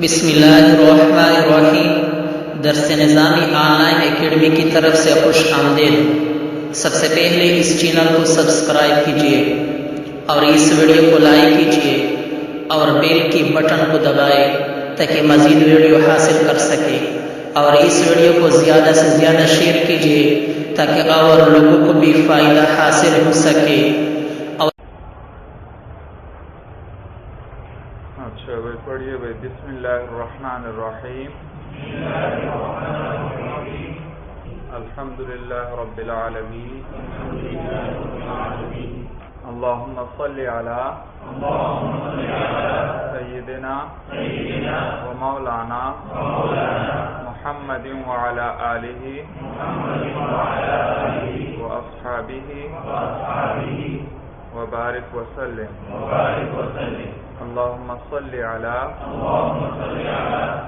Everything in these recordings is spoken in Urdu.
بسم اللہ الرحمن الرحیم۔ درس نظامی آن لائن اکیڈمی کی طرف سے خوش آمدید۔ سب سے پہلے اس چینل کو سبسکرائب کیجیے اور اس ویڈیو کو لائک کیجیے اور بیل کی بٹن کو دبائیں تاکہ مزید ویڈیو حاصل کر سکے، اور اس ویڈیو کو زیادہ سے زیادہ شیئر کیجیے تاکہ اور لوگوں کو بھی فائدہ حاصل ہو سکے۔ اچھا بھائی پڑھیے بھائی۔ بسم اللہ الرحمن الرحیم۔ الحمدللہ رب العالمین، اللہم صلی علی سیدنا و مولانا محمد وعلی آلہ و اصحابہ وبارک وسلم۔ اللہم صلی علی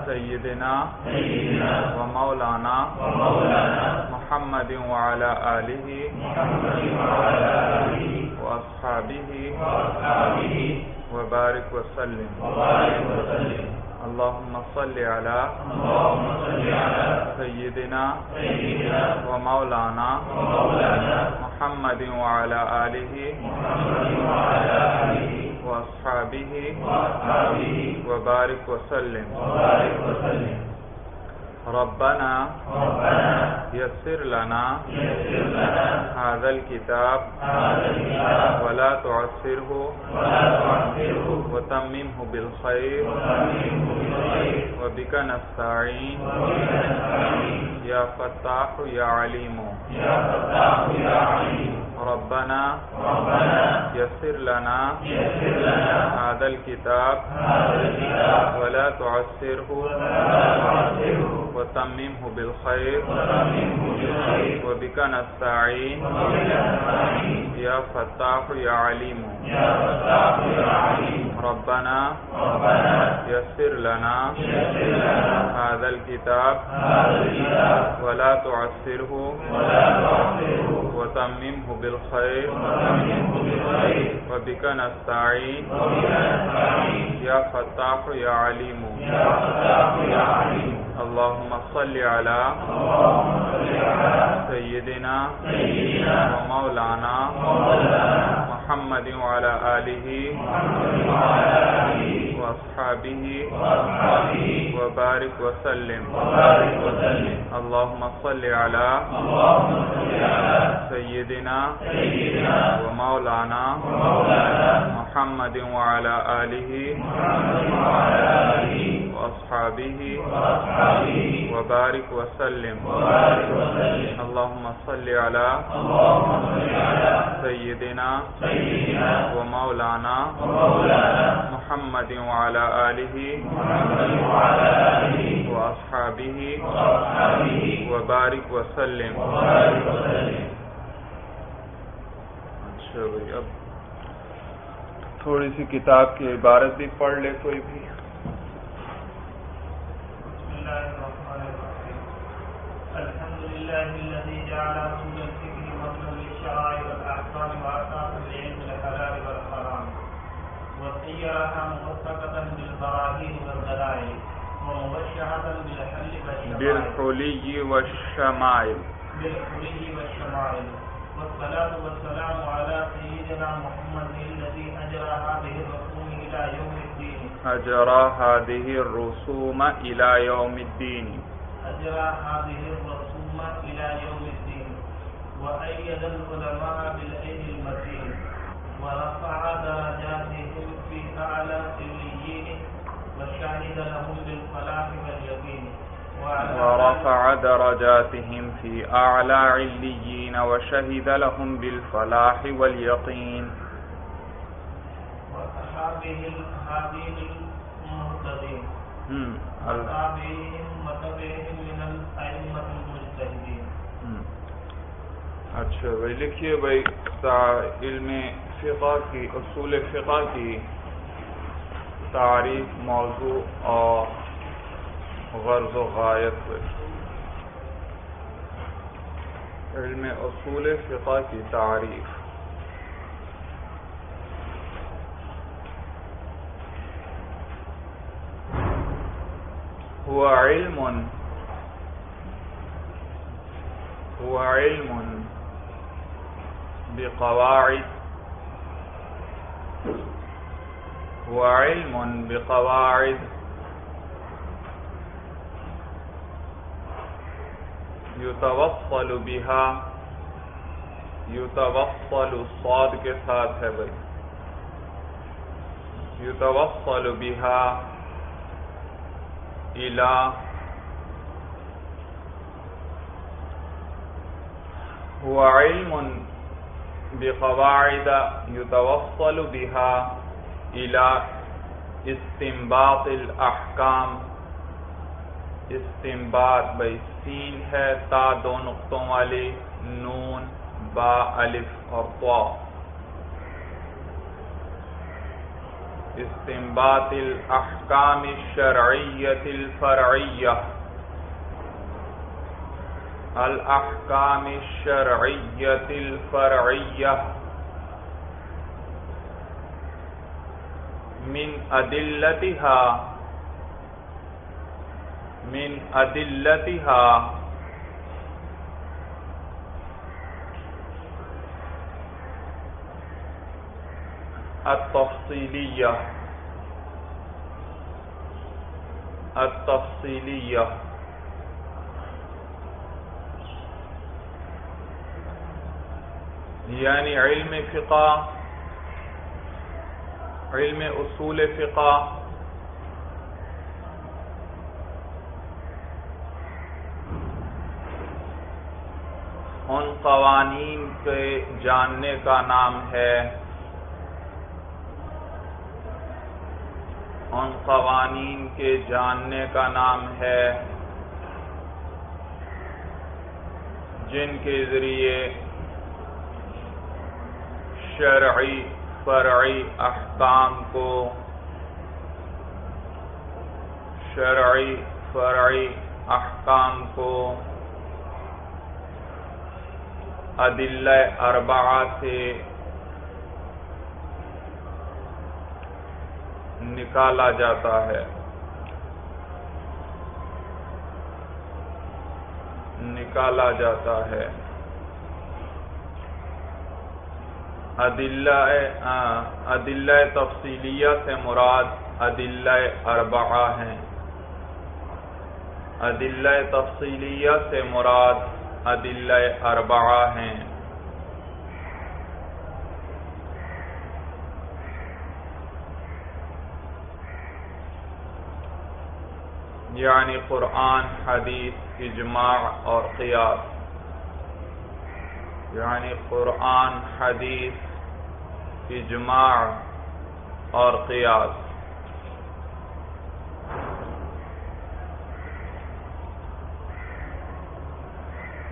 سیدنا و مولانا محمد وعلی آلہ و اصحابہ وبارک وسلم۔ اللہم صلی علی سیدنا و مولانا محمد وعلی آلہ و اصحابہ وبارک وسلم۔ ربنا یسر لنا هذا الكتاب ولا تعسره وتممه بالخير وبك نستعين يا فتاح يا عليم۔ ربنا یسر لنا هذا الكتاب ولا تعسره وتممه بالخير وبك نستعين يا فتاح يا عليم۔ ربنا یسر لنا هذا الكتاب ولا تعسره وتممه بالخير وبك نستعين يا فتاح يا عليم۔ اللهم صل على سيدنا ومولانا محمد وعلى آله وأصحابه وبارك وسلم۔ اللهم صل على سيدنا ومولانا محمد وعلى آله وأصحابه وبارك وسلم۔ اللهم صل على سيدنا ومولانا محمد وعلى آله وأصحابه وبارك وسلم۔ اچھا بھائی، اب تھوڑی سی کتاب کی عبارت بھی پڑھ لے کوئی بھی۔ الحمدللہ الذی جعل اصول الفقہ مبنى للشرائع والاحکام واساسا لعلم الحلال والحرام وسيرها موثقة بالبراهين والدلائل وموشحة بالحلي والشمائل والصلاة والسلام على سيدنا محمد الذي أجرى هذه الرسوم إلى يوم الدين وأيد العلماء بالعلم المتين ورفع درجاتهم في أعلى عليين وشهد لهم بالفلاح واليقين ورفع درجاتهم في أعلى عليين وشهد لهم بالفلاح واليقين وأصحابه الهادين المهتدين وتابعيهم وتبعهم من الأئمة المجتهدين۔ اچھا بھائی لکھیے بھائی، علم فقہ کی، اصول فقہ کی تعریف، موضوع اور غرض و غایت۔ علم اصول فقہ کی تعریف۔ هو علم بقواعد يتوصل بها، يتوصل صاد کے ساتھ ہے بھائی، يتوصل بها إلى هو علم بقواعد يتوصل بها إلى استنباط الأحكام. استنباط بھائی سین ہے، تا دو نقطوں والی، نون با الف اور طا. استنباط الاحکام الشرعیۃ الفرعیہ، الاحکام الشرعیۃ الفرعیہ من ادلتها التفصیلیہ یعنی علم فقہ، علم اصول فقہ ان قوانین کے جاننے کا نام ہے، ان قوانین کے جاننے کا نام ہے جن کے ذریعے شرعی فرعی احکام کو، شرعی فرعی احکام کو ادلہ اربعہ سے نکالا جاتا ہے، نکالا جاتا ہے. ادلہ تفصیلیہ سے مراد ادلہ اربعہ ہیں، ادلہ تفصیلیہ سے مراد ادلہ اربعہ ہیں. یعنی قرآن، حدیث، اجماع اور قیاس. یعنی قرآن، حدیث، اجماع اور قیاس.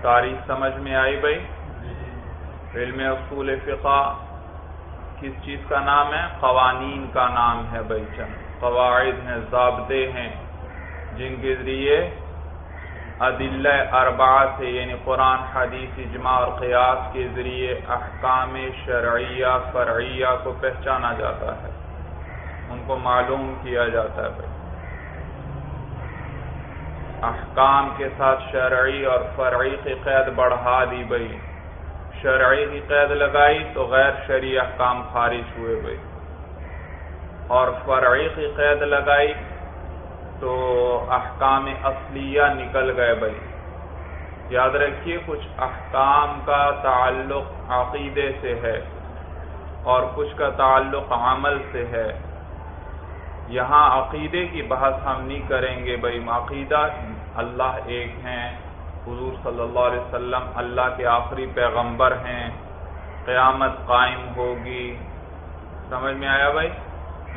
تاریخ سمجھ میں آئی بھائی؟ علم اصول فقہ کس چیز کا نام ہے؟ قوانین کا نام ہے بھائی. چند قواعد ہیں، ضابطے ہیں جن کے ذریعے ادلہ اربعہ سے یعنی قرآن، حدیث، اجماع اور قیاس کے ذریعے احکام شرعیہ فرعیہ کو پہچانا جاتا ہے، ان کو معلوم کیا جاتا ہے بھائی. احکام کے ساتھ شرعی اور فرعی کی قید بڑھا دی بھائی. شرعی کی قید لگائی تو غیر شرعی احکام خارج ہوئے بھائی، اور فرعی کی قید لگائی تو احکام اصلیہ نکل گئے بھائی. یاد رکھیے کچھ احکام کا تعلق عقیدے سے ہے اور کچھ کا تعلق عمل سے ہے. یہاں عقیدے کی بحث ہم نہیں کریں گے بھائی. عقیدہ اللہ ایک ہیں، حضور صلی اللہ علیہ وسلم اللہ کے آخری پیغمبر ہیں، قیامت قائم ہوگی، سمجھ میں آیا بھائی،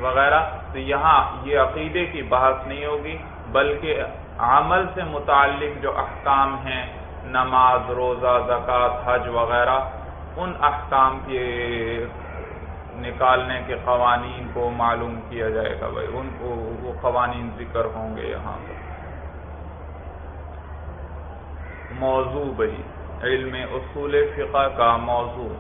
وغیرہ. تو یہاں یہ عقیدے کی بحث نہیں ہوگی بلکہ عمل سے متعلق جو احکام ہیں، نماز، روزہ، زکوٰۃ، حج وغیرہ، ان احکام کے نکالنے کے قوانین کو معلوم کیا جائے گا بھائی. ان کو وہ قوانین ذکر ہوں گے یہاں پر. موضوع بھائی علم اصول فقہ کا موضوع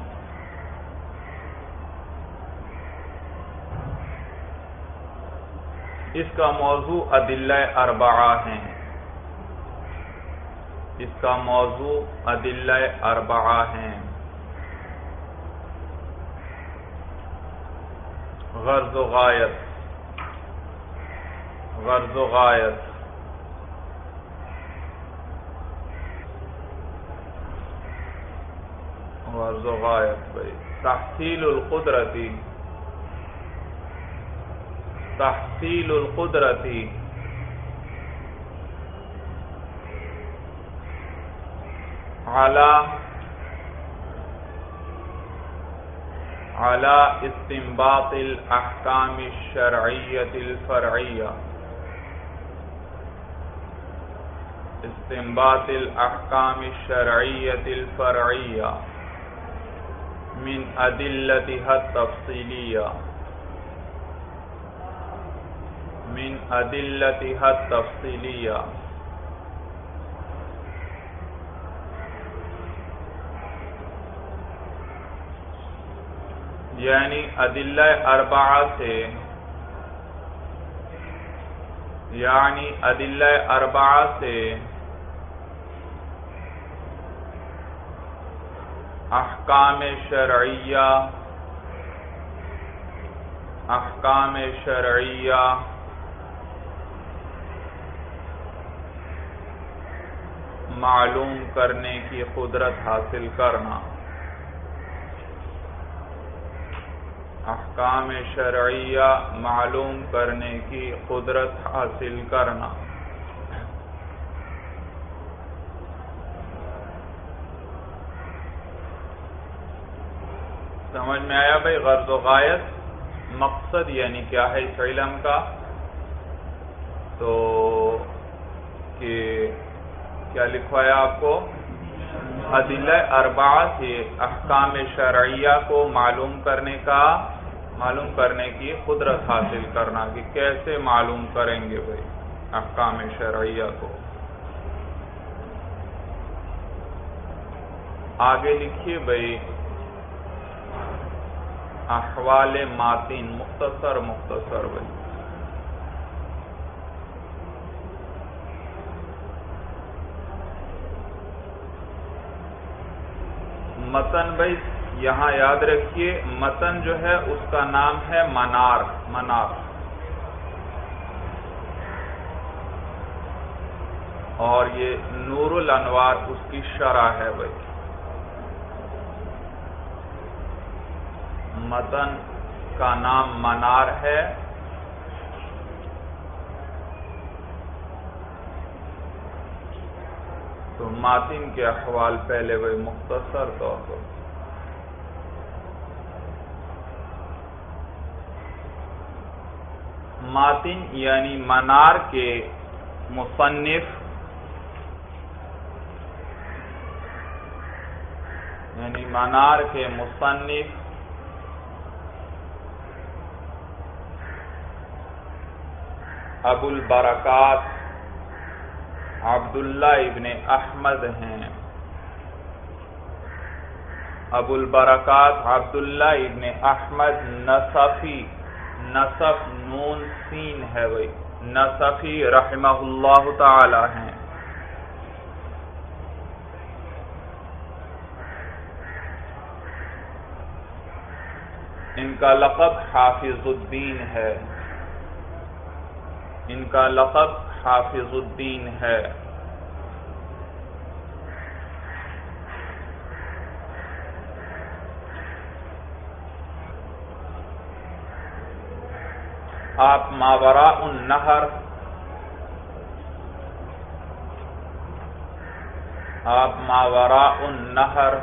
اس کا موضوع ادلہ اربعہ ہیں، اس کا موضوع ادلہ اربعہ ہیں۔ غرض و غایت، غرض و غایت، غرض و غایت بھائی تحصیل القدرتی، تحصیل القدرتی على استنباط الاحکام الشرعیۃ الفرعیہ، استنباط الاحکام الشرعیۃ الفرعیہ من ادلتها التفصیلیہ، من ادلتها التفصیلیہ، یعنی ادلہ اربعہ سے، یعنی ادلہ اربعہ سے احکام شرعیہ، احکام شرعیہ معلوم کرنے کی قدرت حاصل کرنا، احکام شرعیہ معلوم کرنے کی قدرت حاصل کرنا۔ سمجھ میں آیا بھائی؟ غرض و غایت مقصد یعنی کیا ہے اس علم کا؟ تو کہ کیا لکھوا ہے آپ کو؟ ادلہ اربعہ سے احکام شرعیہ کو معلوم کرنے کی قدرت حاصل کرنا، کہ کیسے معلوم کریں گے بھائی احکام شرعیہ کو۔ آگے لکھیے بھائی احوال ماتن، مختصر مختصر بھائی۔ متن بھائی یہاں یاد رکھیے، متن جو ہے اس کا نام ہے منار، منار، اور یہ نور الانوار اس کی شرح ہے بھائی۔ متن کا نام منار ہے، تو ماتن کے احوال پہلے وہی مختصر طور پر۔ ماتن یعنی منار کے مصنف، یعنی منار کے مصنف ابو البرکات عبداللہ ابن احمد ہیں، ابو البرکات عبداللہ ابن احمد نصفی، نصف نون سین ہے بھائی، نصفی رحمہ اللہ تعالی ہیں۔ ان کا لقب حافظ الدین ہے، ان کا لقب حافظ الدین ہے۔ آپ ماوراء النہر، آپ ماوراء النہر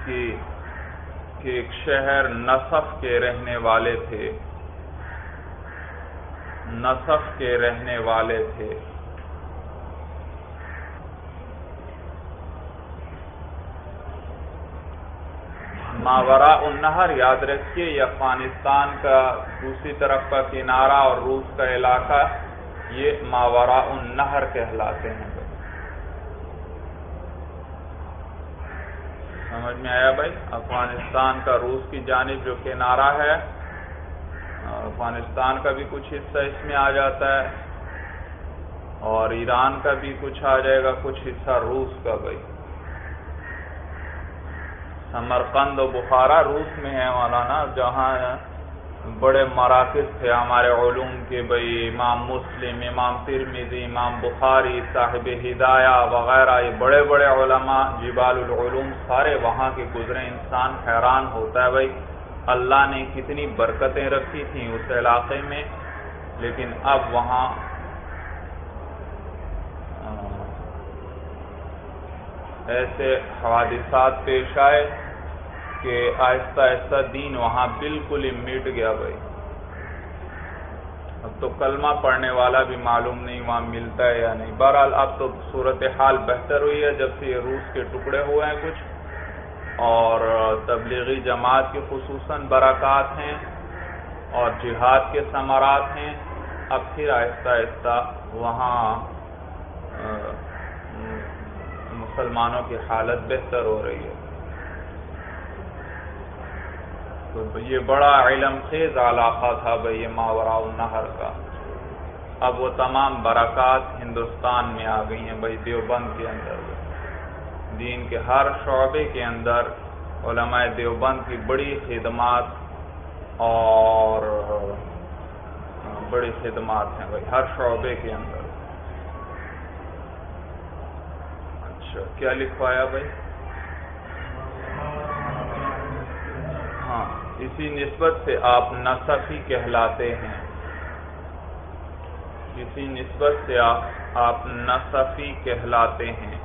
کہ ایک شہر نصف کے رہنے والے تھے، نصف کے رہنے والے تھے۔ ماوراء النہر یاد رکھیے، یہ افغانستان کا دوسری طرف کا کنارہ اور روس کا علاقہ، یہ ماوراء النہر کہلاتے ہیں۔ سمجھ میں آیا بھائی؟ افغانستان کا روس کی جانب جو کنارہ ہے، افغانستان کا بھی کچھ حصہ اس میں آ جاتا ہے، اور ایران کا بھی کچھ آ جائے گا، کچھ حصہ روس کا بھائی۔ سمرقند و بخارا روس میں ہے مولانا، جہاں بڑے مراکز تھے ہمارے علوم کے بھائی، امام مسلم، امام ترمذی، امام بخاری، صاحب ہدایہ وغیرہ، یہ بڑے بڑے علماء جبال العلوم سارے وہاں کے گزرے۔ انسان حیران ہوتا ہے بھائی، اللہ نے کتنی برکتیں رکھی تھیں اس علاقے میں، لیکن اب وہاں ایسے حوادثات پیش آئے کہ آہستہ آہستہ دین وہاں بالکل ہی مٹ گیا بھائی۔ اب تو کلمہ پڑھنے والا بھی معلوم نہیں وہاں ملتا ہے یا نہیں۔ بہرحال اب تو صورتحال بہتر ہوئی ہے جب سے یہ روس کے ٹکڑے ہوئے ہیں کچھ، اور تبلیغی جماعت کی خصوصاً برکات ہیں اور جہاد کے ثمرات ہیں۔ اب پھر آہستہ آہستہ وہاں مسلمانوں کی حالت بہتر ہو رہی ہے۔ تو یہ بڑا علم خیز علاقہ تھا بھئی یہ ماوراء النہر کا۔ اب وہ تمام برکات ہندوستان میں آ گئی ہیں بھئی، دیوبند کے اندر دین کے ہر شعبے کے اندر علماء دیوبند کی بڑی خدمات اور بڑی خدمات ہیں بھئی ہر شعبے کے اندر۔ اچھا کیا لکھوایا بھئی؟ ہاں، اسی نسبت سے آپ نصفی کہلاتے ہیں، اسی نسبت سے آپ نصفی کہلاتے ہیں۔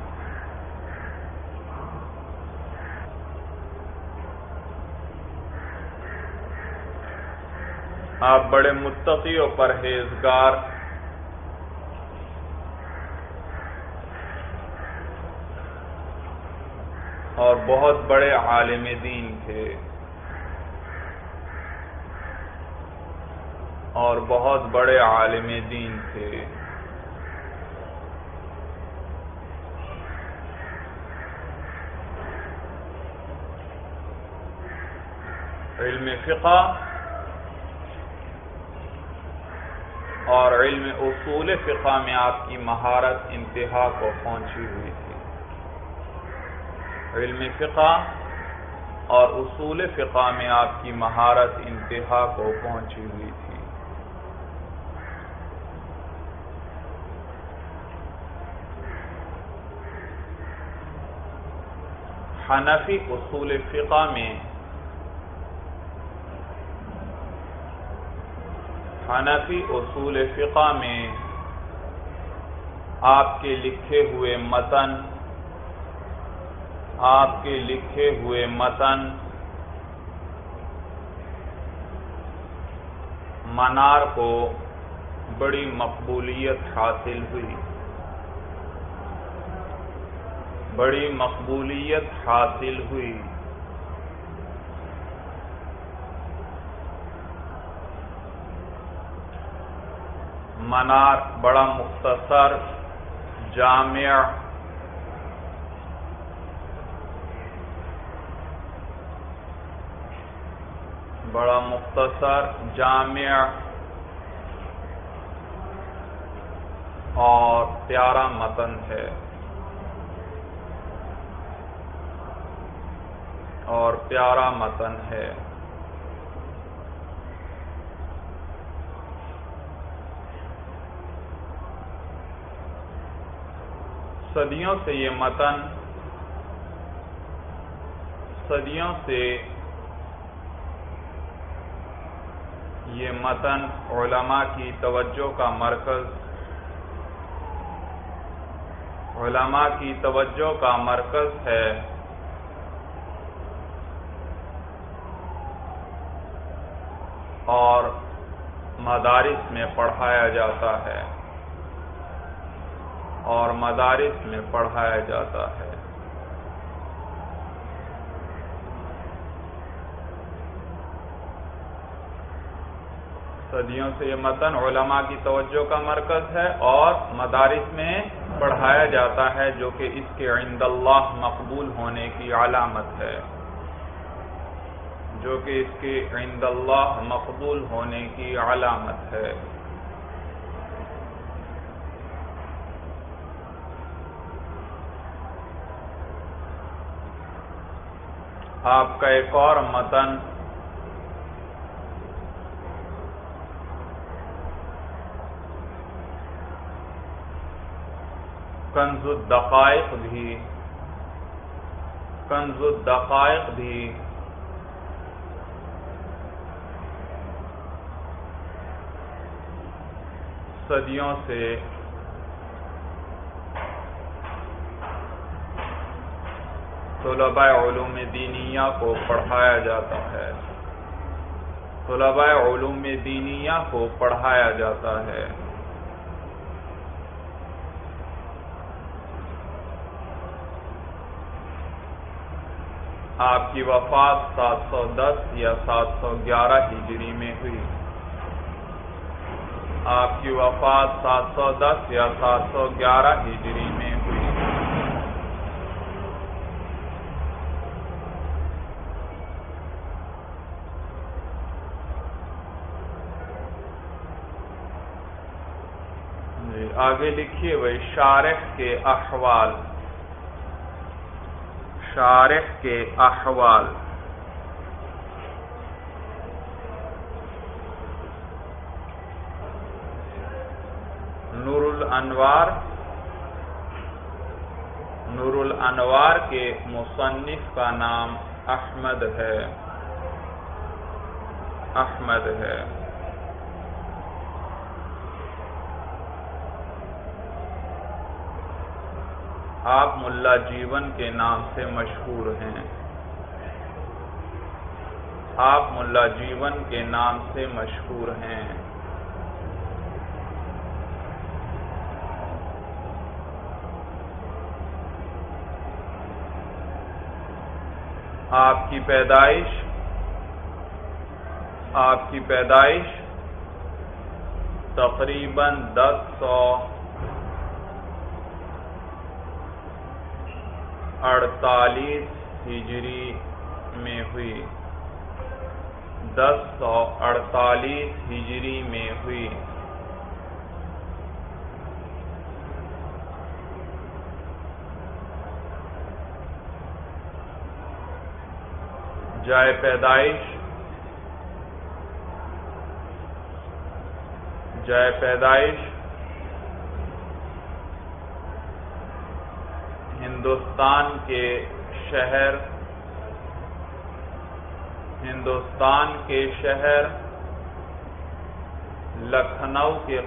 آپ بڑے متقی و پرہیزگار اور بہت بڑے عالم دین تھے، اور بہت بڑے عالم دین تھے۔ علم فقہ اور علم اصول فقہ میں آپ کی مہارت انتہا کو پہنچی ہوئی تھی۔ علم فقہ اور اصول فقہ میں آپ کی مہارت انتہا کو پہنچی ہوئی تھی۔ حنفی اصول فقہ میں حنفی اصول فقہ میں آپ کے لکھے ہوئے متن منار کو بڑی مقبولیت حاصل ہوئی، بڑی مقبولیت حاصل ہوئی۔ منار بڑا مختصر، جامع اور پیارا متن ہے، صدیوں سے یہ متن علماء کی توجہ کا مرکز ہے، اور مدارس میں پڑھایا جاتا ہے، صدیوں سے یہ متن علماء کی توجہ کا مرکز ہے اور مدارس میں پڑھایا جاتا ہے جو کہ اس کے عند اللہ مقبول ہونے کی علامت ہے، جو کہ اس کے عند اللہ مقبول ہونے کی علامت ہے۔ آپ کا ایک اور متن کنز الدقائق بھی صدیوں سے طلباء علوم دینیہ کو پڑھایا جاتا ہے، طلباء علوم دینیہ کو پڑھایا جاتا ہے۔ آپ کی وفات 710 یا 711 ہجری میں ہوئی، آپ کی وفات 710 یا 711 ہجری میں ہوئی۔ آگے لکھیے بھائی شارح کے احوال، شارح کے احوال۔ نور الانوار کے مصنف کا نام احمد ہے، احمد ہے۔ آپ ملا جیون کے نام سے مشہور ہیں، آپ ملا جیون کے نام سے مشہور ہیں۔ آپ کی پیدائش تقریباً 1048 ہجری میں ہوئی، 1048 ہجری میں ہوئی۔ جائے پیدائش ہندوستان کے شہر لکھنؤ کے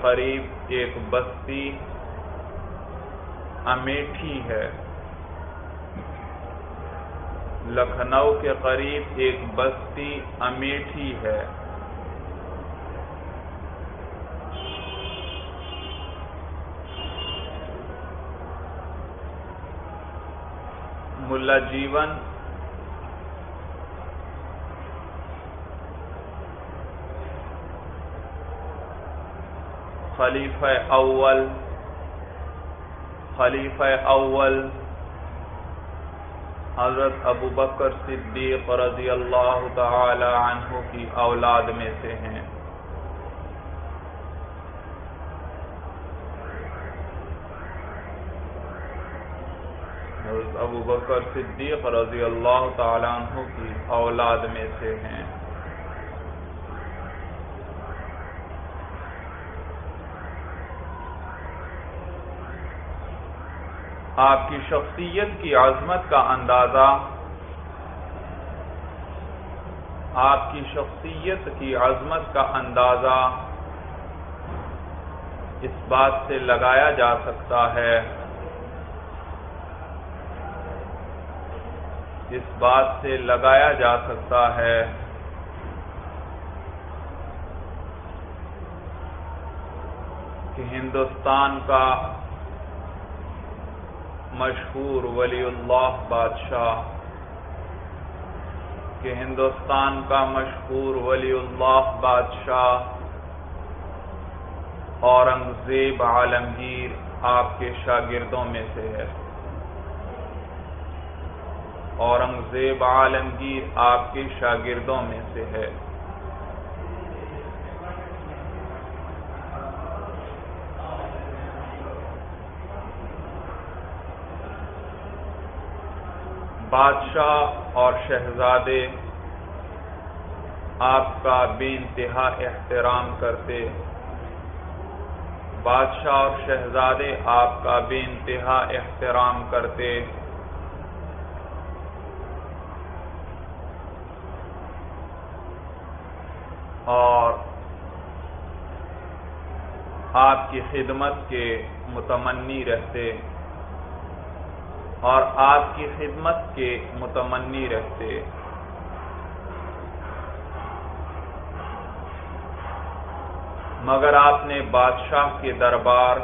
قریب ایک بستی امیٹھی ہے، لکھنؤ کے قریب ایک بستی امیٹھی ہے۔ ملا جیون خلیفہ اول حضرت ابو بکر صدیق رضی اللہ تعالی عنہ کی اولاد میں سے ہیں۔ حضرت ابو بکر صدیق رضی اللہ تعالی عنہ کی اولاد میں سے ہیں۔ آپ کی شخصیت کی عظمت کا اندازہ، آپ کی شخصیت کی عظمت کا اندازہ اس بات سے لگایا جا سکتا ہے، اس بات سے لگایا جا سکتا ہے کہ ہندوستان کا مشہور ولی اللہ بادشاہ، کہ ہندوستان کا مشہور ولی اللہ بادشاہ اورنگزیب عالمگیر آپ کے شاگردوں میں سے ہے۔ اورنگزیب عالمگیر آپ کے شاگردوں میں سے ہے۔ بادشاہ اور شہزادے آپ کا بے انتہا احترام کرتے، بادشاہ اور شہزادے آپ کا بے انتہا احترام کرتے، اور آپ کی خدمت کے متمنی رہتے، اور آپ کی خدمت کے متمنی رہتے۔ مگر آپ نے بادشاہ کے دربار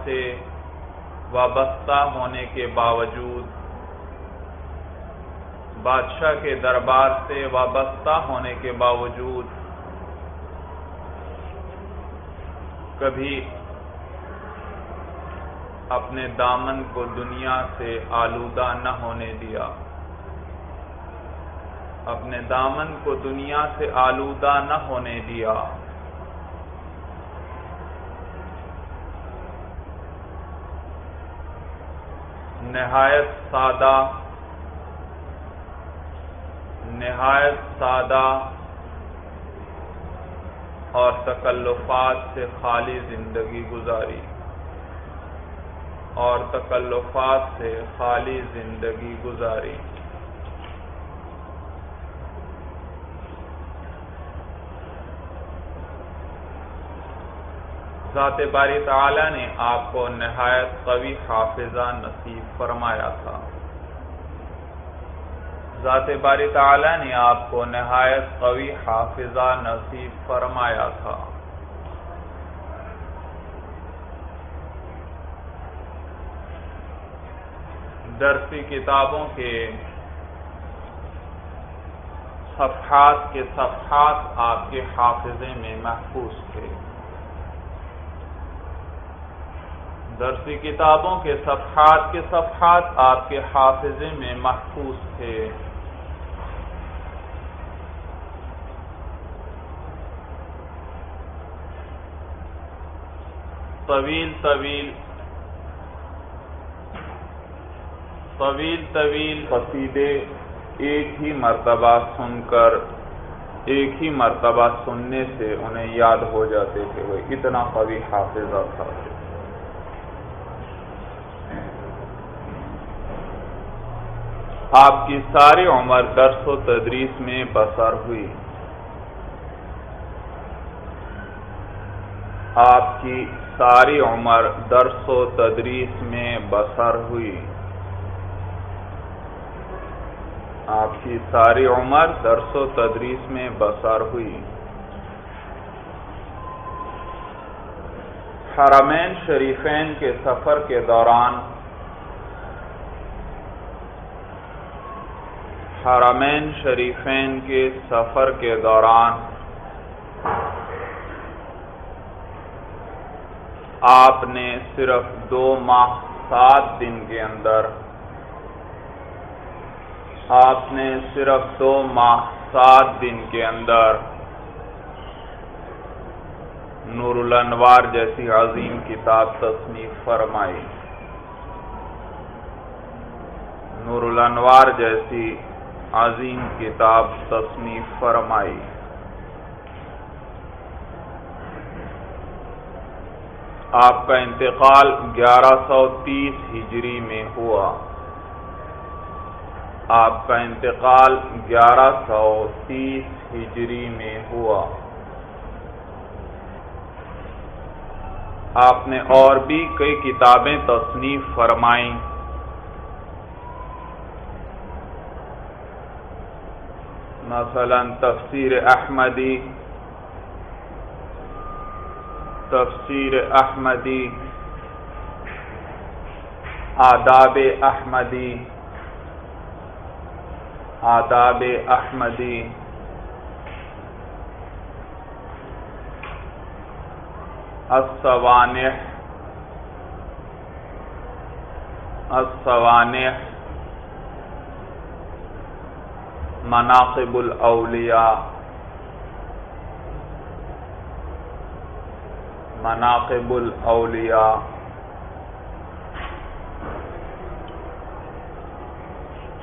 سے وابستہ ہونے کے باوجود کبھی اپنے دامن کو دنیا سے آلودہ نہ ہونے دیا، اپنے دامن کو دنیا سے آلودہ نہ ہونے دیا۔ نہایت سادہ اور تکلفات سے خالی زندگی گزاری، ذات باری تعالی نے آپ کو نہایت قوی حافظہ نصیب فرمایا تھا، ذات باری تعالی نے آپ کو نہایت قوی حافظہ نصیب فرمایا تھا۔ درسی کتابوں کے صفحات آپ کے حافظے میں محفوظ تھے، درسی کتابوں کے صفحات آپ کے حافظے میں محفوظ تھے۔ طویل قصیدے ایک ہی مرتبہ سننے سے انہیں یاد ہو جاتے تھے، وہ اتنا قوی حافظہ تھا۔ آپ کی ساری عمر درس و تدریس میں بسر ہوئی، آپ کی ساری عمر درس و تدریس میں بسر ہوئی، آپ کی ساری عمر درس و تدریس میں بسر ہوئی۔ حرمین شریفین کے سفر کے دوران آپ نے صرف 2 ماہ 7 دن کے اندر نور الانوار جیسی عظیم کتاب تصنیف فرمائی، نور الانوار جیسی عظیم کتاب تصنیف فرمائی۔ آپ کا انتقال 1130 ہجری میں ہوا، آپ کا انتقال 1130 ہجری میں ہوا۔ آپ نے اور بھی کئی کتابیں تصنیف فرمائیں، مثلا تفسیر احمدی، آداب احمدی، آداب احمدی، الصوانح، مناقب الاولیاء، مناقب الاولیاء،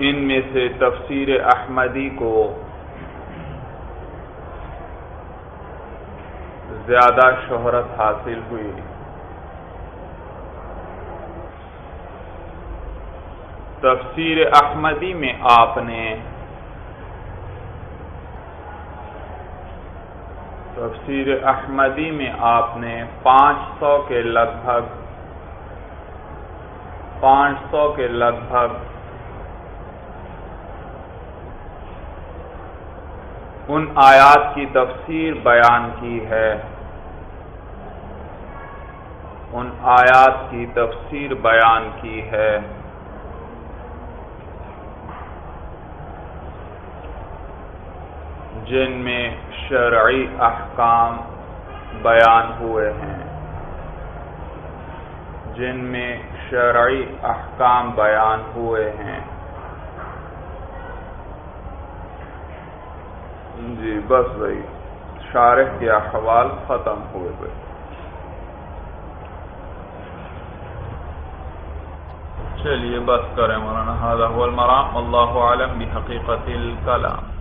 ان میں سے تفسیر احمدی کو زیادہ شہرت حاصل ہوئی۔ تفسیر احمدی میں آپ نے 500 کے لگ بھگ ان آیات کی تفسیر بیان کی ہے، ان آیات کی تفسیر بیان کی ہے جن میں شرعی احکام بیان ہوئے ہیں، جن میں شرعی احکام بیان ہوئے ہیں۔ جی بس بھائی، شارح کے احوال ختم ہوئے بھائی۔ چلیے بس کریں مولانا، ھذا هو المرام، واللہ اعلم بحقیقت الکلام۔